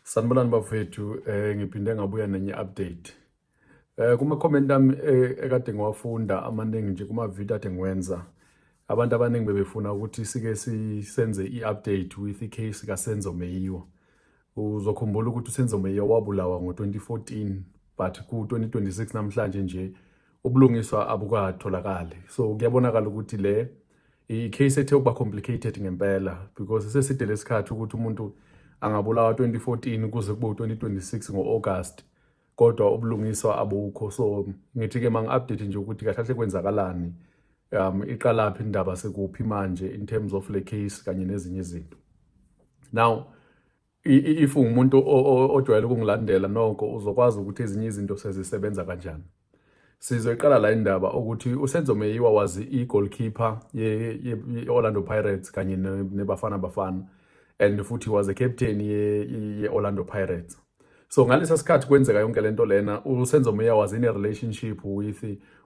Sanibonani bafethu, ngiphinde ngabuya nenye update. Kuma comment ami ekade ngiwafunda amaningi nje kuma video ade ngiwenza. Abantu abaningi bebefuna ukuthi sike senze i-update with i-case kaSenzo Meyiwa. Uzokhumbula ukuthi uSenzo Meyiwa wabulawa ngo-2014 but ku-2026 namhlanje nje ubulungiswa abukatholakali. So kuyabonakala ukuthi le i-case ethe ukuba complicated ngempela because seside lesikhathi ukuthi umuntu angabulawa 2014 kuze kube 2026 ngo-August kodwa ubulungiswa abukho. So ngithi-ke mangi-update nje ukuthi kahle kwenzakalani, iqalaphi indaba sekuphi manje in terms of le case kanye nezinye izinto. Now if umuntu ojwayele ukungilandela noko uzokwazi ukuthi ezinye izinto sezisebenza kanjani. Sizoyiqala la indaba ukuthi uSenzo Meyiwa wazi i-goalkeeper ye-Orlando Pirates kanye neBafana Bafana and futhi was a captain ye-Orlando Pirates. So ngalesa sikhathi kwenzeka yonke lento lena uSenzo Meyiwa was in a relationship with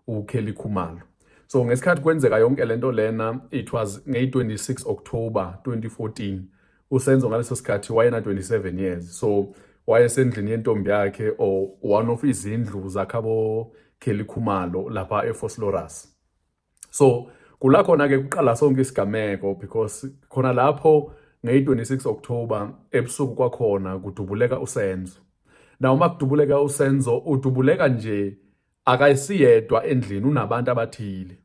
uKelly Khumalo. So ngesikhathi kwenzeka yonke lento lena it was nge-26 October 2014. uSenzo ngaleso sikhathi wayena 27 years. So wayesendlini yentombi yakhe or one of izindlu zakhabo Kelly Khumalo lapha eFosloras. So kula khona ke kuqala sonke isigameko because khona lapho nge-26 October ebusuku kwakhona kudubuleka uSenzo. Now uma kudubuleka uSenzo udubuleka nje akayisiyedwa endlini, unabantu abathile.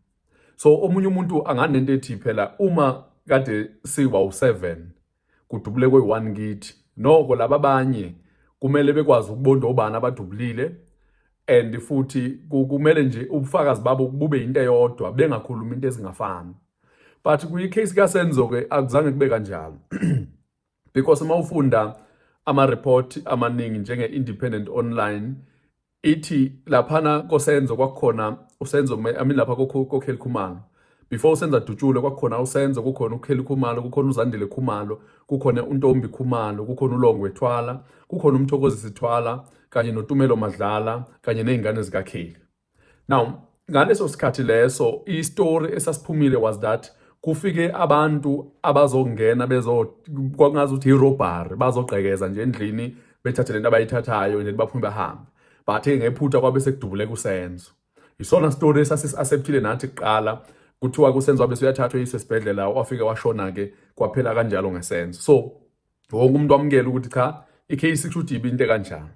So omunye umuntu anganento ethi phela uma kade siwa u7 kudubulekwe u1 kithi noko laba abanye kumele bekwazi ukubona obani abadubulile and futhi kumele nje ubufakazi babo bube into eyodwa bengakhuluma into ezingafani. But kwi-case kaSenzo ke akuzange kube kanjalo because uma ufunda ama-report amaningi njenge-Independent Online ithi laphana koSenzo kwakhona uSenzo lapha koKelly Khumalo before uSenzo adutshule kwakhona uSenzo, kukhona uKelly Khumalo, kukhona uZandile Khumalo, kukhona uNtombi Khumalo, kukhona uLongwe Thwala, kukhona uMthokozisi Thwala kanye noTumelo Madlala kanye nezingane zikaKelly. Now ngaleso sikhathi leso i-story esasiphumile was that kufike abantu abazongena kwangazuthi i-robbery bazogqekeza nje endlini bethathe lento abayithathayo and baphume bahambe. But ngephutha kwabe sekudubuleka uSenzo. Isona story esasi-acceptile nathi kuqala kuthiwa kuSenzo wabe uyathathwa isesibhedlela wafika washona ke kwaphela kanjalo ngeSenzo. So wonke umuntu wamukela ukuthi cha i-case kushuthi ibinto kanjani.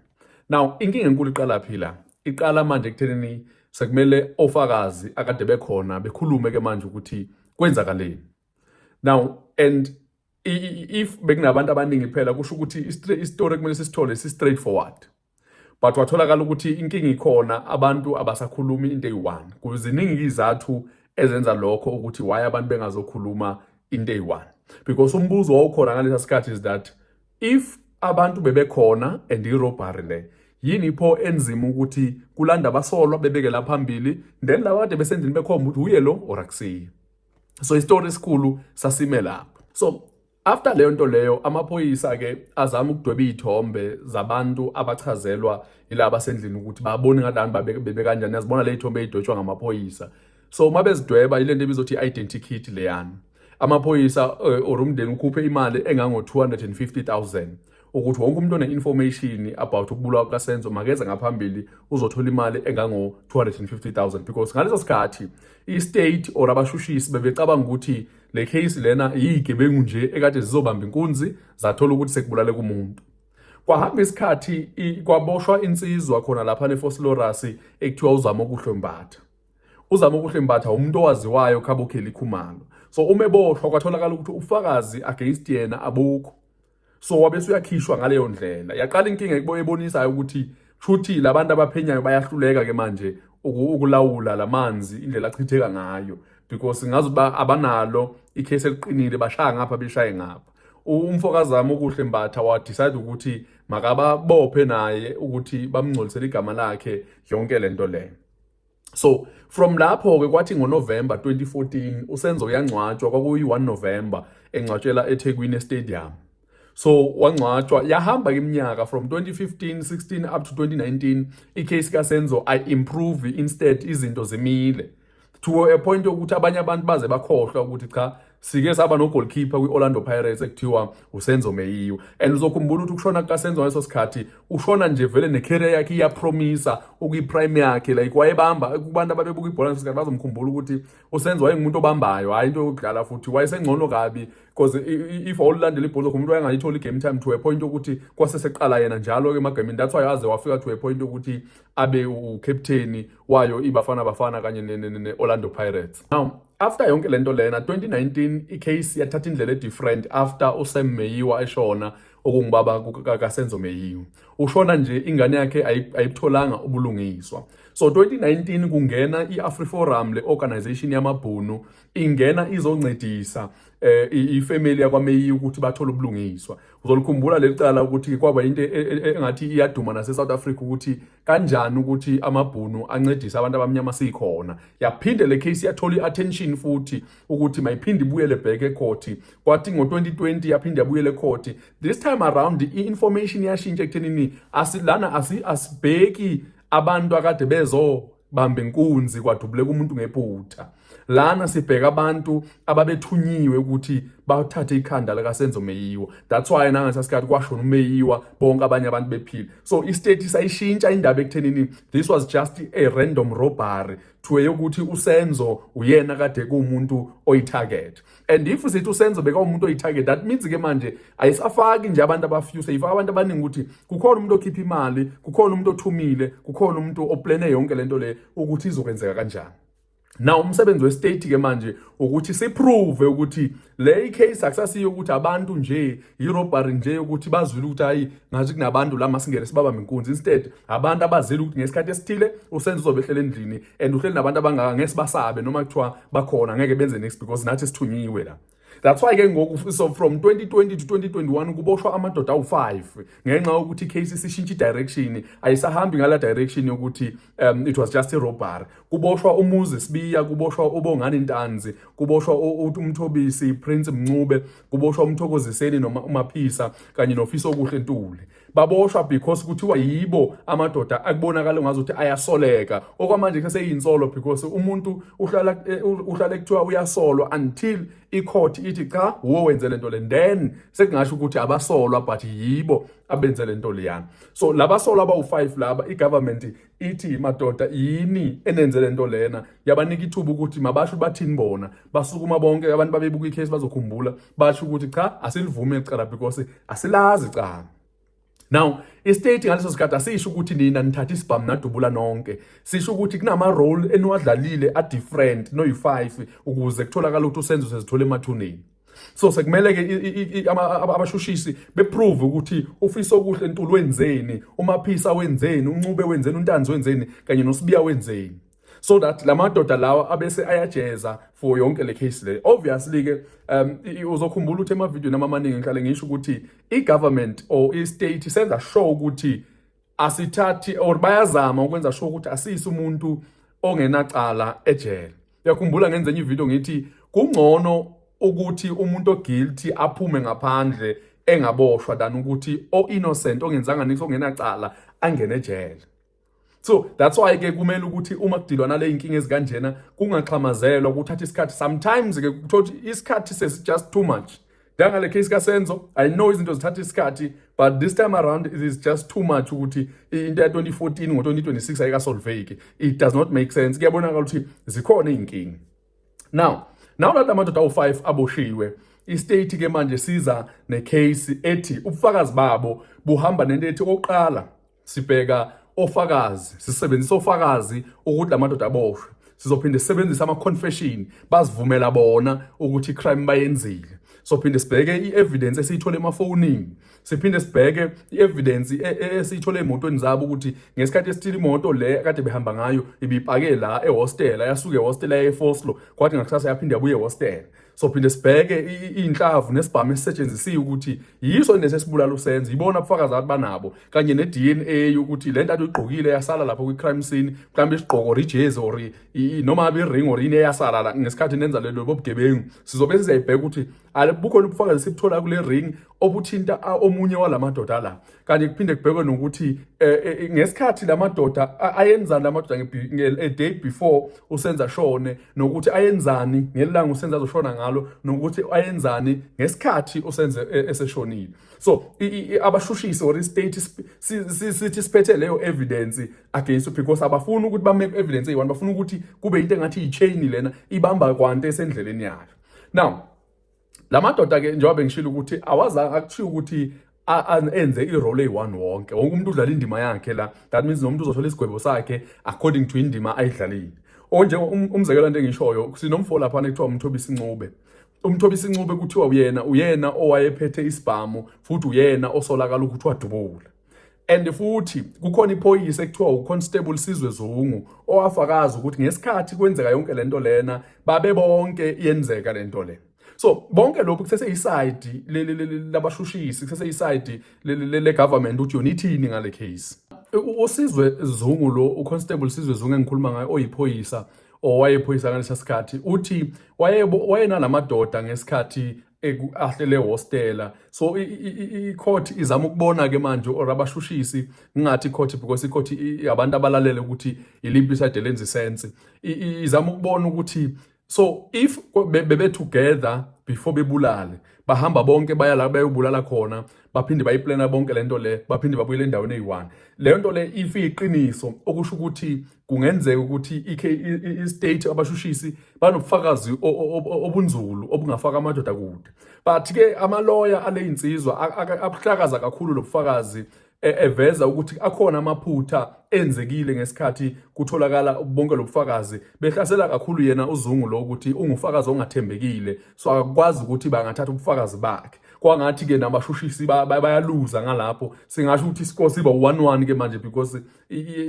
Now inkinga enkulu iqala phila. Iqala manje ekuthenini sekumele ofakazi akade bekhona bekhulume ke manje ukuthi kwenzakaleni. Now and if bekunabantu abaningi phela kusho ukuthi i-story kumele sisithole si-straightforward. But watholakala ukuthi inkinga ikhona, abantu abasakhulumi into eyi-one. Kuziningi izathu ezenza lokho ukuthi why abantu bengazokhuluma into eyi-one. Because umbuzo wawukhona ngalesa sikhathi is that if abantu bebekhona and i-robbery le yini pho enzima ukuthi kulanda abasolwa bebeke la phambili then laba kade besendlini bekhomba ukuthi uye lo or akusiye. So istory esikhulu sasime lapho. So after leyo nto leyo amaphoyisa ke azama ukudweba izithombe zabantu abachazelwa yilabo basendlini ukuthi babone ngadani bebe kanjani, yazibona le izithombe ezidwetshwa ngamaphoyisa. So mabezidweba ile nto ebizothi i-identity kit leyana. Amaphoyisa or umndeni ukhuphe imali engango 250,000 ukuthi wonke umuntu one-information about ukubulawa kukaSenzo makeze ngaphambili uzothola imali engango 250,000 because ngaleso sikhathi i-state or abashushisi bebecabanga ukuthi le case lena yigebengu nje ekade zizobamba inkunzi zathola ukuthi sekubulale kumuntu. Kwahamba isikhathi kwaboshwa insizwa khona lapha eFosloras ekuthiwa uZama Ukuhlwembatha. uZama Ukuhlwembatha umuntu owaziwayo khabo Kelly Khumalo. So umeboshwa kwatholakala ukuthi ufakazi against yena abukho. So wabe uyakhishwa ngaleyo ndlela. Yaqala inkinga ebonisayo ukuthi shuthi labantu abaphenyayo bayahluleka ke manje ukulawula lamanzi indlela achitheka ngayo because ngazi abanalo icase eliqinile bashaya ngapha beshaye ngapha. Umfokazama Ukuhlwembatha wa decide ukuthi makababophe naye ukuthi bamngcolisele igama lakhe yonke lento le. So from lapho ke kwathi ngoNovember 2014 uSenzo uyangcwatshwa kwakuyi-1 November engcwatshela eThekwini Stadium. So wangcwatshwa yahamba iminyaka from 2015, 16 up to 2019 icase kaSenzo improve instead izinto zemile to a point ukuthi abanye abantu baze bakhohlwa ukuthi cha sike saba no goalkeeper kwi-Orlando Pirates ekuthiwa uSenzo Meyiwa, and uzokhumbula ukuthi ukushona kukaSenzo ngaleso sikhathi ushona nje vele ne-career yakhe iyapromisa ukuyi-prime yakhe, like wayebamba kubantu ababebuka ibhola ngaleso sikhathi bazomkhumbula ukuthi uSenzo wayengumuntu obambayo, hayi into yokudlala, futhi wayesengcono kabi, because if awulandela ibhola umuntu wayengayitholi game time to a point ukuthi kwaseseqala yena njalo-ke emagameni. That's why aze wafika to a point ukuthi abe ucaptain wayo iBafana Bafana kanye ne-Orlando Pirates. Now after yonke lento lena 2019 icase yathatha indlela different after uSam Meyiwa eshona okungibaba kaSenzo Meyiwa. Ushona nje ingane yakhe ayitholanga ubulungiswa. So 2019 kungena iAfriForum, le organization yamabhunu, ingena izoncedisa ifamily yakwaMeyiwa ukuthi bathole ubulungiswa. Uzolikhumbula lecala ukuthi kwaba into engathi iyaduma nase South Africa ukuthi kanjani ukuthi amabhunu ancedisa abantu abamnyama sikhona. Yaphinde le case yathola iattention futhi ukuthi mayiphinde ibuyele back ecourt. Kwathi ngo2020 yaphinde yabuyele ecourt. This time around i-information yashintsha ekuthenini asilana asibheki abantu akade bezobamba inkunzi kwadubuleka umuntu ngephutha. Lana sibheka abantu ababethunyiwe ukuthi bathathe ikhanda lakaSenzo Meyiwa. That's why nangasasikhathi kwashona uMeyiwa bonke abanye abantu bephila. So i-state sayishintsha indaba ekuthenini this was just a random robbery to ukuthi uSenzo uyena kade kuumuntu oyitarget. And if sithi uSenzo beka umuntu oyitarget, that means ke manje ayisafaki nje abantu abafuse, ifaka abantu abaningi ukuthi kukhona umuntu okhipha imali, kukhona umuntu othumile, kukhona umuntu oplane yonke lento le ukuthi izokwenzeka kanjani. Now umsebenzi westate ke manje ukuthi siprove ukuthi le case akusasiyo ukuthi abantu nje irobbery nje ukuthi bazwile ukuthi hayi ngathi kunabantu la masingene sibaba inkunzi. Instead abantu abazile ukuthi ngesikhathi esithile uSenzo uzobehlela endlini and uhleli nabantu abangaka ngesibasabe noma kuthiwa bakhona ngeke benze next because nathi sithunyiwe la. That's why ke ngoku so from 2020 to 2021 kuboshwa amadoda awu5 ngenxa ukuthi icase isishintsha direction, ayisahambi ngala direction yokuthi it was just a robbery. Kuboshwa uMuzi Sibiya, kuboshwa uBongani Ntanzi, kuboshwa uMthobisi Prince Mncube, kuboshwa uMthokoziseni noma uMaphisa kanye noFiso Kuhle Ntuli. Baboshwa because kuthiwa yibo amadoda akubonakala ngazuthi ayasoleka. Okwamanje ke seyinsolo because umuntu uhlala kuthiwa uyasolwa until icourt ithi cha wenze lento le, then sekungasho ukuthi abasolwa but yibo abenze lento leyana. So labasolwa abawu5 laba igovernment ithi madoda yini enenze lento lena, yabanika ithuba ukuthi mabasho bathini bona. Basukuma bonke abantu babebuka icase bazokhumbula basho ukuthi cha asilivume icala because asilazi cha. Now istate ngaleso sikhathi asisho ukuthi nina nithatha isibhamu nadubula nonke, sisho ukuthi kunama role eniwadlalile a different noyi5 ukuze kutholakala ukuthi uSenzo sezithola emathuneni. So sekumele ke abashushisi beprove ukuthi uFiso Kuhle Ntuli wenzeni, uMaphisa wenzeni, uNcube wenzeni, uNtanzi wenzeni kanye noSibiya wenzeni, so that lamadoda lawa abese ayajeza for yonke le case le. Obviously ke uzokhumbula ukuthi emavideo namaningi ngihlale ngisho ukuthi igovernment or istate senza show ukuthi asithathi or bayazama ukwenza show ukuthi asisi umuntu ongenacala ejele. Uyakhumbula ngenze enye ivideo ngithi kungcono ukuthi umuntu oguilty aphume ngaphandle engaboshwa than ukuthi innocent ongenzanga niks ongenacala angene ejele. So that's why ke kumele ukuthi uma kudilwa nale inkinga ezikanjena kungaxhamazelwa ukuthatha isikhathi. Sometimes ke kuthothi isikhathi is just too much. Dangale case kaSenzo, I know izinto zithatha isikhathi, but this time around it is just too much ukuthi into ya 2014 ngo2026 ayikasolveke. It does not make sense. Kuyabonakala ukuthi zikhona izinkinga. Now that amadoda awu5 aboshiwe, istate ke manje siza necase ethi ubufakazi babo buhamba nento ethi oqala sibheka ofakazi, sisebenzisa ofakazi ukuthi lamadoda aboshwe. Sizophinde sisebenzisa ama-confession bazivumela bona ukuthi crime bayenzile. Sophinde sibheke i-evidence esiyithole emafonini, siphinde sibheke i-evidence esiyithole emotweni zabo ukuthi ngesikhathi esithile imoto le kade behamba ngayo ibipake la ehostel, yasuka ehostel eFoslo kwathi ngakusasa yaphinde yabuye ehostel. Sophinde sibheke inhlavu nesibhamu esisetshenzisiwe ukuthi yiso nesesibulala uSenzo, ibona ubufakazi abanabo kanye ne-DNA ukuthi lento ayigqokile yasala lapho kwi-crime scene, mhlawumbe isigqoko or ijezi or noma iring or yini eyasala la ngesikhathi nenza lelo bobugebengu. Sizobe sizayibheka ukuthi bukhona ubufakazi sibuthola kule ring obuthinta omunye walamadoda la, kanti kuphinde kubhekwe nokuthi ngesikhathi lamadoda ayenza lamadoda a day before uSenzo ashone nokuthi ayenzani ngelanga uSenzo azoshona ngalo nokuthi ayenzani ngesikhathi usenze eseshonile. So abashushisi or istate sithi siphethe leyo evidence against because abafuni ukuthi bamake evidence eyi-1, bafuna ukuthi kube into engathi i-chain lena ibamba kwanto esendleleni yayo. Now la madoda ke njengoba ngishilo ukuthi awazange akuthiwa ukuthi enze irole eyi-1 wonke umuntu udlala indima yakhe la. That means nomuntu uzothola isigwebo sakhe according to indima ayidlalile. Onje umzekelo nje ngishoyo sinomfo lapha ekuthiwa uMthobisi Ncube. uMthobisi Ncube kuthiwa uyena owayephethe isibhamu futhi uyena osolakala ukuthi wadubula. And futhi kukhona iphoyisa ekuthiwa uConstable Sizwe Zungu owafakaza ukuthi ngesikhathi kwenzeka yonke lento lena babe bonke yenzeka lento lena. So bonke lokhu kuseseyiside labashushisi, kuseseyiside le government ukuthi yona ithini ngale case. uSizwe Zungu lo uConstable Sizwe Zungu engikhuluma ngayo oyiphoyisa owayephoyisa ngalesa sikhathi uthi wayena lamadoda ngesikhathi ahlele hostela. So icourt izama ukubona ke manje or abashushisi ngathi court because icourt abantu abalalele ukuthi iliphi side lenza sense izama ukubona ukuthi so if bebe together before bebulale bahamba bonke baya la bayobulala khona baphinde bayiplana bonke lento le baphinde babuyele endaweni eyi-1 leyo nto le if iqiniso okusho ukuthi kungenzeka ukuthi i-state abashushisi banobufakazi obunzulu obungafaka amadoda kude. But ke amaloya ale insizwa abuhlakaza kakhulu lobufakazi eveza ukuthi akhona amaphutha enzekile ngesikhathi kutholakala bonke lobufakazi behlasela kakhulu yena uZungu lo ukuthi ungufakazi ongathembekile, so akakwazi ukuthi bangathatha ubufakazi bakhe. Kwangathi ke nabashushisi bayaluza ngalapho singasho ukuthi isikole siba 1-1 ke manje because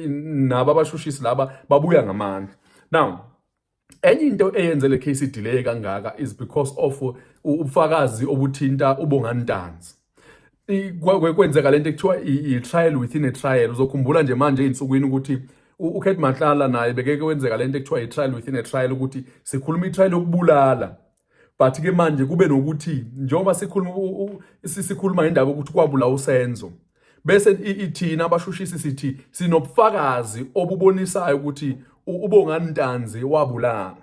naba abashushisi laba babuya ngamandla. Now enye into eyenze le case delay kangaka is because of ubufakazi obuthinta uBongantanzi. Kwenzeka lento ekuthiwa i-trial within a trial. Uzokhumbula nje manje einsukwini ukuthi uKate Mahlala naye bekeke kwenzeka lento ekuthiwa i-trial within a trial ukuthi sikhuluma i-trial yokubulala. But ke manje kube nokuthi njengoba sikhuluma indaba ukuthi kwabula uSenzo bese ithina abashushisi sithi sinobufakazi obubonisayo ukuthi uBongantanzi wabulala.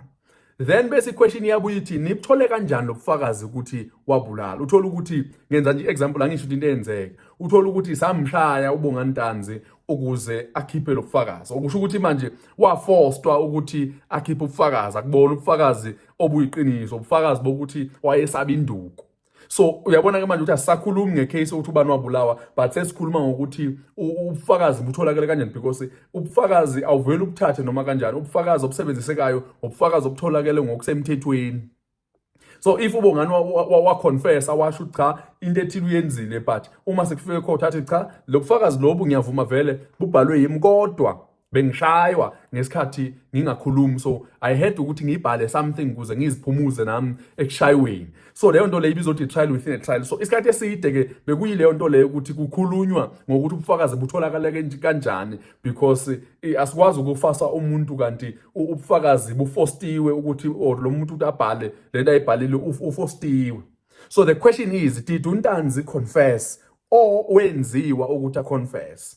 Then bese question yabo ithi nibthole kanjani lobufakazi ukuthi wabulala. Uthola ukuthi ngenza nje example angisho into eyenzeke. Uthola ukuthi samshaya uBongantanzi ukuze akhiphe lobufakazi. Okusho ukuthi manje waforcedwa ukuthi akhiphe ubufakazi, akubona ubufakazi obuyiqiniso, ubufakazi bokuthi wayesaba induku. So uyabona ke manje ukuthi asisakhulumi ngecase ukuthi ubani wabulawa, but sesikhuluma ngokuthi ubufakazi butholakala kanjani because ubufakazi awuveli ubuthathe noma kanjani. Ubufakazi obusebenzisekayo ubufakazi obutholakala ngokusemthethweni. So if uBongani wa-confess awasho ukuthi cha into ethile uyenzile, but uma sekufike court athi cha lo bufakazi lobu ngiyavuma vele bubhalwe yimi kodwa bengishaywa ngesikhathi ngingakhulumi, so I had ukuthi ngibhale something kuze ngiziphumuze nami ekushayweni. So leyo nto le ibizothi trial within a trial. So isikhathi eside ke bekuyileyo nto le ukuthi kukhulunywa ngokuthi ubufakazi butholakala kanjani because asikwazi ukufasa umuntu kanti ubufakazi bufostiwe ukuthi or lo muntu utabhale lento ayibhalile ufostiwe. So the question is, did uNtanzi confess or wenziwa ukuthi confess?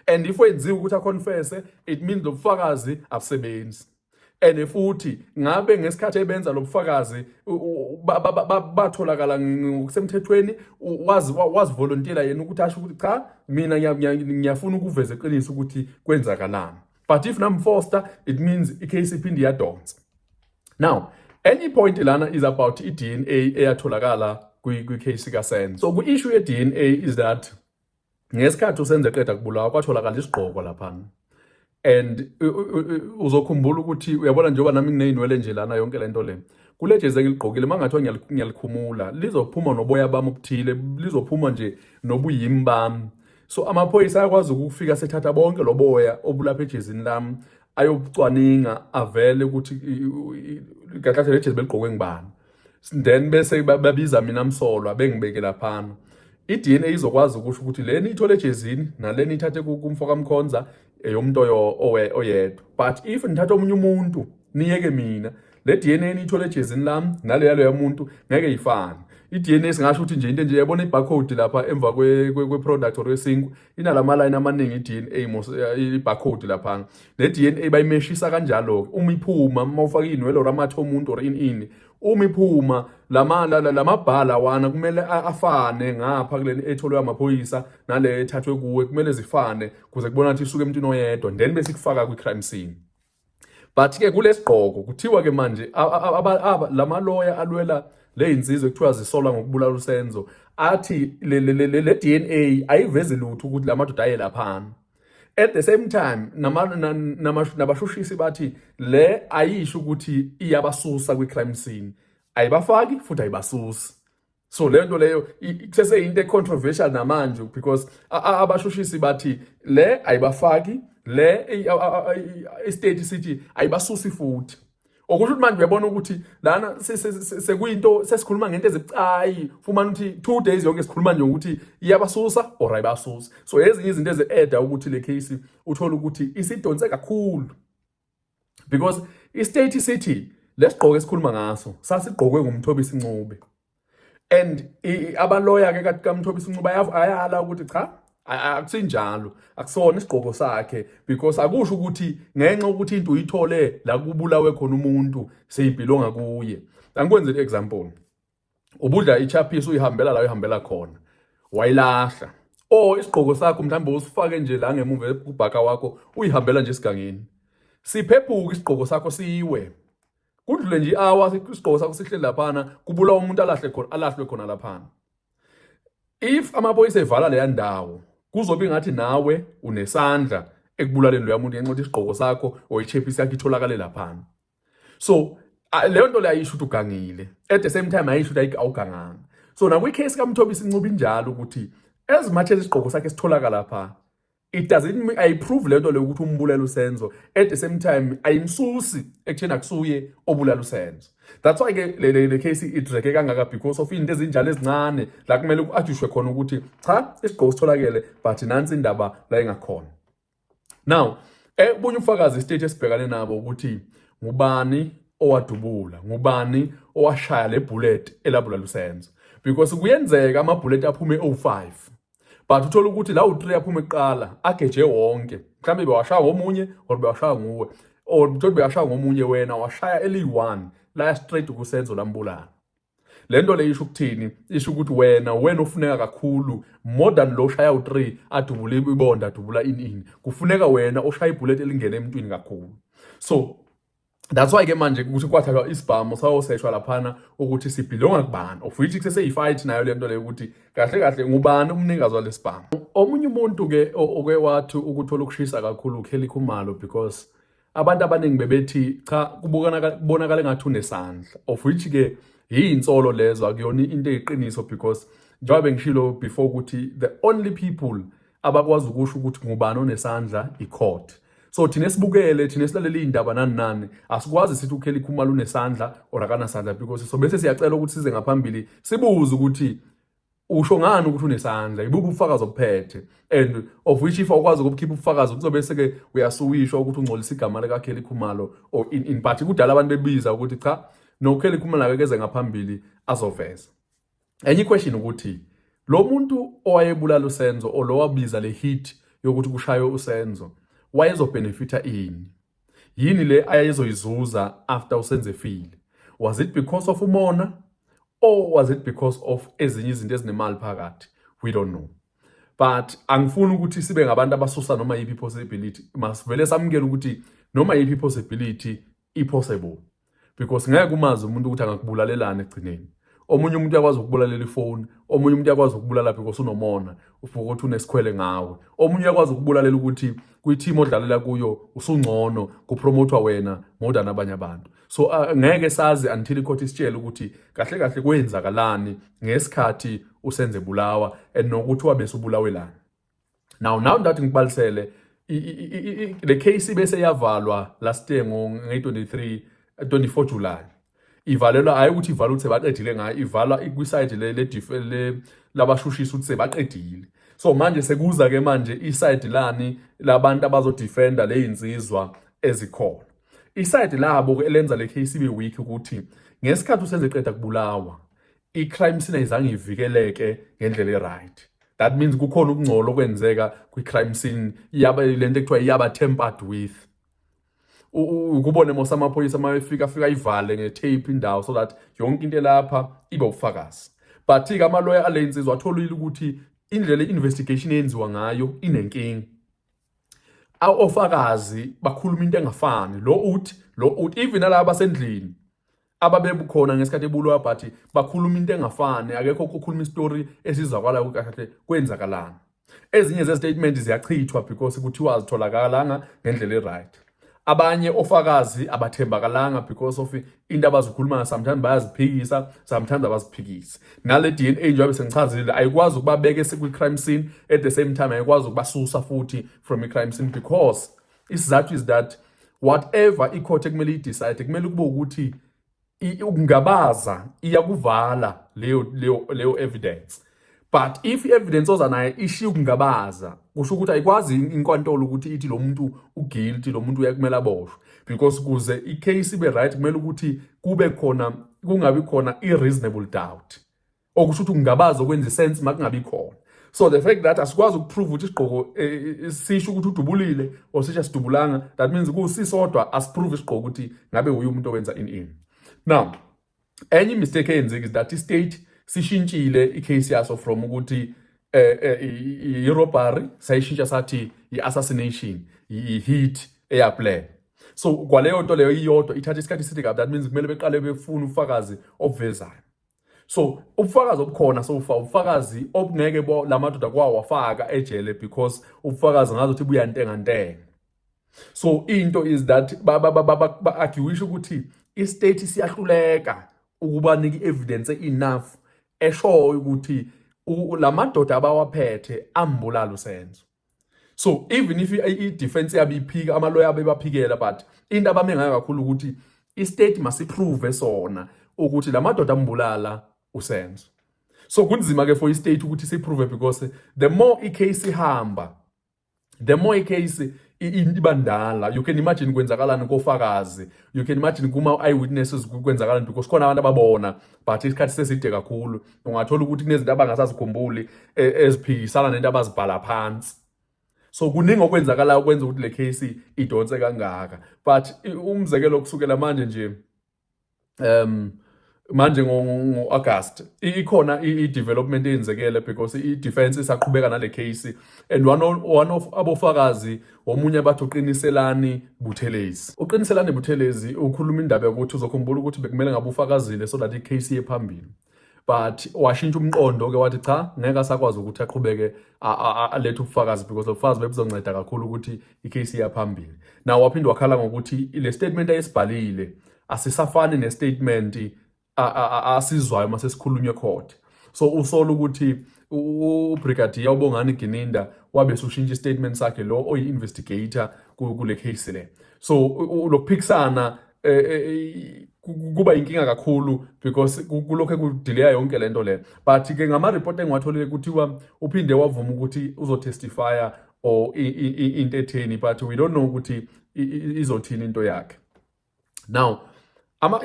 And if wenziwa ukuthi confess, it means lo bufakazi abusebenzi. And futhi ngabe ngesikhathi ebenza lo bufakazi batholakala ngokusemthethweni, wazi volunteer yena ukuthi asho ukuthi cha mina ngiyafuna ukuveza iqiniso ukuthi kwenzakalani. But if namfoster, it means icase iphindi yadonsa. Now any point lana is about i-DNA eyatholakala kwi-case kaSenzo. So ku-issue ye-DNA is that ngesikhathi uSenzo eqeda kubulawa kwatholakala isigqoko laphana. And uzokhumbula ukuthi uyabona njengoba nami ngineyinwele nje lana yonke lento le kule jezi engiliqhokile mangathiwa ngiyalikhumula lizophuma noboya bami obuthile, lizophuma nje nobuyimi bami. So amaphoyisa ayakwazi ukufika sethatha bonke loboya obulapha ejezini lami ayobucwaninga avele ukuthi kahle le jezi beliqhokwe ngibani. Then bese babiza mina Msolwa bengibeke laphana. I-DNA izokwazi ukusho ukuthi leni ithole ejezini naleni ithathe kumfo kaMkhonza eyomuntu oyedwa. But if nithatha omunye umuntu niyeke mina, le DNA niyithole ejezini lami naleyo yamuntu ngeke ifane. i-DNA singasho ukuthi nje into nje yabona i-barcode lapha emva kwe-product or kwesinkwa inalama-line amaningi i-DNA i-barcode lapha. Ne-DNA bayimeshisa kanjalo-ke uma iphuma uma ufaka iy'nwele or amathe omuntu or ini uma iphuma lamabhala wana kumele afane ngapha kuleni etholwe amaphoyisa nale ethathwe kuwe kumele zifane kuze kubona ukuthi isuke emntwini oyedwa then bese kufaka kwi-crime scene. But-ke kulesigqoko kuthiwa-ke manje lamaloya alwela ley'nsizwa ekuthiwa zisolwa ngokubulala usenzo athi le DNA ayivezi lutho ukuthi la madoda aye laphana. At the same time nabashushisi bathi le ayisho ukuthi iyabasusa kwi-crime scene, ayibafaki futhi ayibasusi. So lento leyo kuseseyinto controversial namanje because abashushisi bathi le ayibafaki le istate sithi ayibasusi futhi. Okusho ukuthi manje uyabona ukuthi lana sekuyinto sesikhuluma ngento ezibucayi fumana ukuthi 2 days yonke sikhuluma nje ukuthi iyabasusa or ayibasusi. So ezinye izinto ezi-eda ukuthi le case uthola ukuthi isidonse kakhulu because istate sithi lesigqoko esikhuluma ngaso sasigqokwe nguMthobisi Ncube and abaloya-ke kaMthobisi Ncube ayala ukuthi cha akusinjalo akusona isigqoko sakhe because akusho ukuthi ngenxa ukuthi into uyithole la kubulawe khona umuntu seyibhilonga kuye. Angikwenze i-example, ubudla ichapisi uyihambela la uyihambela khona wayilahla isigqoko sakho mhlawumbe usifake nje la ngemuva kubhaka wakho uyihambela nje esigangeni siphephuka isigqoko sakho siwe kudlule nje isigqoko sakho sihleli laphana kubulawa umuntu alahlwe khona laphana. If amaphoyisa evala leya ndawo kuzobe ngathi nawe unesandla ekubulaleni loya muntu ngenxa isigqoko sakho or ichapisi yakho itholakale laphana. So leyo nto leyo ayisho ukuthi ugangile, at the same time ayisho ukuthi awuganganga. So nakwi-case kaMthobisi Ncube injalo ukuthi as much as isigqoko sakhe sitholakala lapha it doesn't mean ayiprove lento leyo ukuthi umbulala usenzo, at the same time ayimsusi ekuthena kusuye obulala usenzo. That's why ke le case idreke kangaka because of into ezinjalo ezincane la kumele ku-adjustwe khona ukuthi cha isigqoko sitholakele but nansi indaba la engakhona. Now bunye ufakazi istate esibhekane nabo ukuthi ngubani owadubula, ngubani owashaya le bullet elabulala usenzo because kuyenzeka ama-bullet aphume 05 but uthola ukuthi la u3 aphume kuqala ageje wonke, mhlawumbe bewashaya ngomunye or bewashaya nguwe or mtholi bewashaya ngomunye wena washaya eli1 la straight kusenzo lambulala. Lento le isho ukuthini? Isho ukuthi wena ufuneka kakhulu more than lo shaya u3 adubula ibonda adubula ini kufuneka wena oshaya ibullet elingene emntwini kakhulu. So that's why ke manje ukuthi kwathathwa isibhamu sawoseshwa laphana ukuthi sibhilonga kubani of which kuseseyifight nayo lento leyo ukuthi kahle kahle ngubani umnikazi walesibhamu. Omunye umuntu ke oke wathi ukuthola ukushisa kakhulu uKelly Khumalo because abantu abaningi bebethi cha kubonakala ngathi unesandla of which ke yinsolo lezo akuyona into eyiqiniso because njengoba ngishilo before ukuthi the only people abakwazi ukusho ukuthi ngubani onesandla i-court. So thina sibukele thina silalele indaba nani asikwazi sithi uKelly Khumalo unesandla or akanasandla because so bese siyacela ukuthi size ngaphambili sibuze ukuthi usho ngani ukuthi unesandla, ibuphi ubufakazi obuphethe and of which if awukwazi ukukhipha ubufakazi kuzobe seke uyasuwisho ukuthi ungcolisa igama lika Kelly Khumalo or in part kudala abantu bebiza ukuthi cha no Kelly Khumalo akekeze ngaphambili azoveza. Enye question ukuthi lo muntu owayebulala usenzo or lo wabiza le hit yokuthi kushaye usenzo wayezobenefita ini? Yini le ayezoyizuza after usenze efile? Was it because of umona or was it because of ezinye izinto ezinemali phakathi? We don't know. But angifuni ukuthi sibe ngabantu abasusa noma yipi possibility. Masivele samukele ukuthi noma yipi possibility possible. Because ngeke umazi umuntu ukuthi angakubulalelana egcineni. Omunye umuntu uyakwazi ukubulalela ifone, omunye umuntu uyakwazi ukubulala because unomona, ufuka ukuthi unesikhwele ngawe. Omunye uyakwazi ukubulalela ukuthi kwi-team odlalela kuyo usungcono kupromotewa wena more than abanye abantu. So ngeke sazi until icourt isitshele ukuthi kahle kahle kwenzakalani ngesikhathi usenze bulawa and nokuthi wabese ubulawelana. Now that ngibalisele the case bese yavalwa last year ngo-24 July. Ivalelwa hayi ukuthi ivalwa ukuthi baqedile ngayo, ivalwa kwiside le labashushisa ukuthi sebaqedile. So manje sekuza ke manje iside lani labantu abazodefenda leyinsizwa ezikhona. Iside labo ke elenza le case ibe weak ukuthi ngesikhathi usenze eqeda kubulawa i-crime scene ayizange ivikeleke ngendlela e-right. That means kukhona ukungcola okwenzeka kwi-crime scene, lento ekuthiwa iyaba-tampered with. Ukubone mos amaphoyisa afika ivale nge-tape indawo so that yonke into lapha ibe ufakazi. But-ke amaloya ale nsizwa atholile ukuthi indlela i-investigation yenziwa ngayo inenkinga. Ofakazi bakhuluma into engafani, lo uthi even nalabo basendlini ababebukhona ngesikhathi ebulwa but bakhuluma into engafani, akekho ukukhuluma istory esizwakala kahle kwenzakalana. Ezinye ze-statement ziyachithwa because kuthiwa azitholakalanga ngendlela e-right. Abanye ofakazi abathembakalanga because of into abazikhuluma, sometimes bayaziphikisa, sometimes abaziphikisi. Nale DNA njengoba sengichazile ayikwazi ukubabeka kwi-crime scene, at the same time ayikwazi ukubasusa futhi from i-crime scene, because isizathu is that whatever i-court ekumele i-decide kumele kube ukuthi ukungabaza iyakuvala leyo evidence. But if i-evidence oza nayo ishiya ukungabaza, kusho ukuthi ayikwazi inkantolo ukuthi ithi lo muntu uguilty, lo muntu uyakumele aboshwe, because kuze i-case ibe right kumele ukuthi kungabi khona i-reasonable doubt, okusho ukuthi ukungabaza okwenza sense makungabi khona. So the fact that asikwazi ukuprove ukuthi isigqoko sisho ukuthi udubulile or sisho sidubulanga, that means kusisodwa asiprove isigqoko ukuthi ngabe uyu umuntu owenza ini. Now, enye mistake eyenzeka is that i-state sishintshile i-case yaso from ukuthi i-robbery sayishintsha sathi i-assassination, i-hit eyaplan. So kwaleyo nto leyo iyodwa ithatha isikhathi esithi kabi, that means kumele beqale befuna ufakazi obuvezayo. So ubufakazi obukhona ubufakazi obungeke lamadoda kwawafaka ejele, because ubufakazi ngazothi buyantengantenga. So into is that ba-arguisha ukuthi i-state siyahluleka ukubanika i-evidence enough eshoyo ukuthi lamadoda abawaphethe ambulala uSenzo. So even if i-defense yabo iphika, amaloya abebaphikela, but into abame ngayo kakhulu ukuthi i-state masiprove sona ukuthi lamadoda ambulala uSenzo. So kunzima ke for i-state ukuthi siprove, because the more i-case ihamba, the more i-case ibandala. You can imagine kwenzakalani kofakazi, you can imagine kuma-eyewitnesses kwenzakalani, because khona abantu ababona but isikhathi seside kakhulu. Ungathola ukuthi kunezinto abangasazikhumbuli eziphikisana nento abazibhala phansi. So kuningi okwenzakala ukwenza ukuthi le case idonse kangaka. But umzekelo kusukela manje nje manje ngo-August ikhona i-development eyenzekele, because i-defense isaqhubeka nale case, and one of abofakazi omunye bathi uQiniselani Buthelezi. uQiniselani Buthelezi ukhuluma indaba yokuthi uzokhumbula ukuthi bekumele ngabe ufakazile so that i-case iye phambili, but washintsha umqondo ke wathi cha, ngeke asakwazi ukuthi aqhubeke alethe ubufakazi, because ubufakazi bebuzonceda kakhulu ukuthi i-case iye phambili. Now waphinde wakhala ngokuthi le statement ayisibhalile asisafani ne-statement asizwayo mase sikhulunywe court. So usola ukuthi uBrigadier uBongani Gininda wabe ushintsha istatement sakhe lo oyi-investigator kule case le. So lokuphikisana kuba inkinga kakhulu, because kulokho kudelay yonke lento le. But ke ngama report engiwatholile kuthiwa uphinde wavuma ukuthi uzotestifya or into etheni, but we don't know ukuthi izothini into yakhe. Now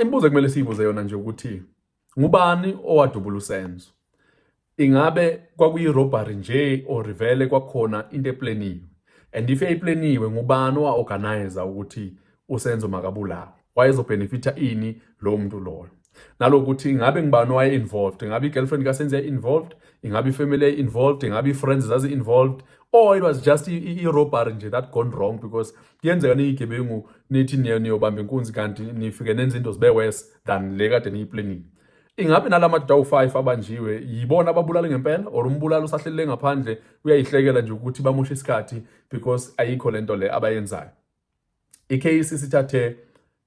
imbuzo kumele siyibuze yona nje ukuthi ngubani owadubula uSenzo? Ingabe kwakuyi-robbery nje or vele kwakhona into eplaniwe? And if eplaniwe, ngubani owa-organize ukuthi uSenzo makabulawe? Wayezobenefita ini lo muntu loyo? Nalokuthi ingabe ngubani owaye-involved? Ingabe i-girlfriend kaSenzo yayi-involved? Ingabe ifamily yayi-involved? Ingabe i-friends zazi-involved? Or it was just i-robbery nje that gone wrong, because kuyenzeka niyigebengu nithi niyobamba inkunzi kanti nifike nenze into zibe worse than le kade niyiplanile. Ingabe nalamadoda awu-5 abanjiwe yibona ababulala ngempela, or umbulalo usahlelele ngaphandle uyayihlekela nje ukuthi bamoshe isikhathi because ayikho lento le abayenzayo? I-case sithathe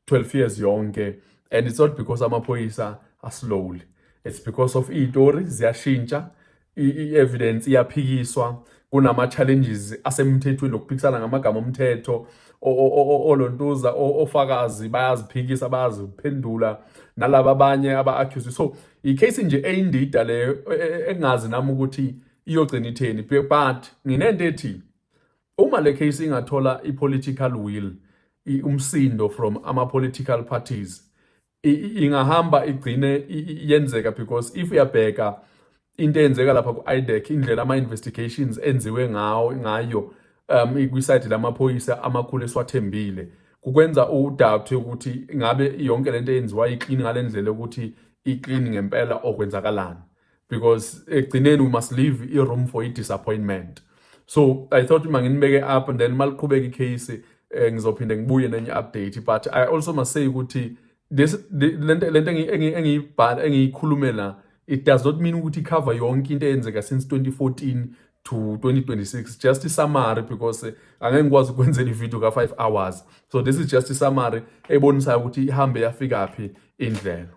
12 years yonke, and it's not because amaphoyisa are slowly, it's because of izitori ziyashintsha, i-evidence iyaphikiswa, kunama-challenges asemthethweni lokuphikisana ngamagama omthetho, olontuza ofakazi bayaziphikisa, bayaziphendula nalaba abanye aba-accused. So i-case nje eyindida leyo engazi nami ukuthi iyogcina itheni, but nginento ethi uma le case ingathola i-political will, umsindo from ama-political parties, ingahamba igcine yenzeka, because if uyabheka into eyenzeka lapha ku-IDEC, indlela ama-investigations enziwe ngayo kwisayidi lamaphoyisa amakhulu esiwathembile, kukwenza udoubt ukuthi ngabe yonke lento eyenziwa iklini ngale ndlela ukuthi iklini ngempela okwenzakalani, because ekugcineni we must leave i-room for i-disappointment. So I thought manginibeke up, and then maliqhubeka icase ngizophinde ngibuye nenye update. But I also must say ukuthi lento engiyikhulume la, it does not mean ukuthi cover yonke into eyenzeka since 2014 to 2026. Just a summary, because angeke ngikwazi ukwenzela ivideo ka 5 hours. So this is just a summary ebonisayo ukuthi ihambe yafika phi indlela.